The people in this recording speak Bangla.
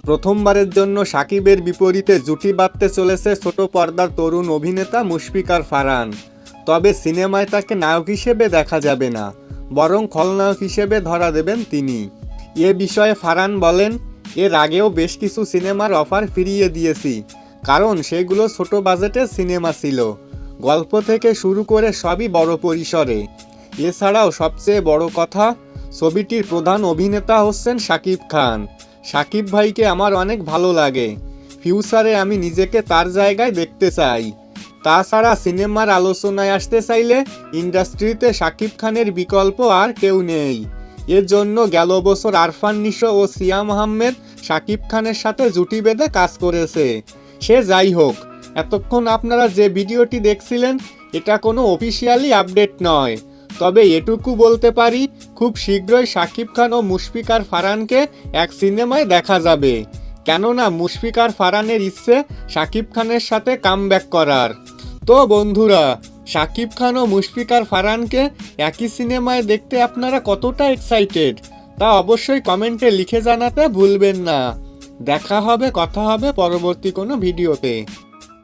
প্রথমবারের জন্য শাকিবের বিপরীতে জুটি বাঁধতে চলেছে ছোট পর্দার তরুণ অভিনেতা মুশফিকার ফারহান। তবে সিনেমায় তাকে নায়ক হিসেবে দেখা যাবে না, বরং খলনায়ক হিসেবে ধরা দেবেন তিনি। এ বিষয়ে ফারহান বলেন, এর আগেও বেশ কিছু সিনেমার অফার ফিরিয়ে দিয়েছি, কারণ সেগুলো ছোট বাজেটের সিনেমা ছিল। গল্প থেকে শুরু করে সবই বড় পরিসরে। এছাড়াও সবচেয়ে বড় কথা, ছবিটির প্রধান অভিনেতা হচ্ছেন শাকিব খান। শাকিব ভাইকে আমার অনেক ভালো লাগে। ফিউচারে আমি নিজেকে তার জায়গায় দেখতে চাই। তাছাড়া সিনেমার আলোচনায় আসতে চাইলে ইন্ডাস্ট্রিতে শাকিব খানের বিকল্প আর কেউ নেই। এর জন্য গেল বছর আরফান নিশো ও সিয়াম আহমেদ শাকিব খানের সাথে জুটি বেঁধে কাজ করেছে। সে যাই হোক, এতক্ষণ আপনারা যে ভিডিওটি দেখছিলেন এটা কোনো অফিসিয়ালি আপডেট নয়। তবে এটুকু বলতে পারি, খুব শীঘ্রই শাকিব খান ও মুশফিকার ফারহানকে এক সিনেমায় দেখা যাবে। কেননা মুশফিকার ফারহানের ইচ্ছে শাকিব খানের সাথে কামব্যাক করার। তো বন্ধুরা, শাকিব খান ও মুশফিকার ফারহানকে একই সিনেমায় দেখতে আপনারা কতটা এক্সাইটেড তা অবশ্যই কমেন্টে লিখে জানাতে ভুলবেন না। দেখা হবে, কথা হবে পরবর্তী কোনো ভিডিওতে।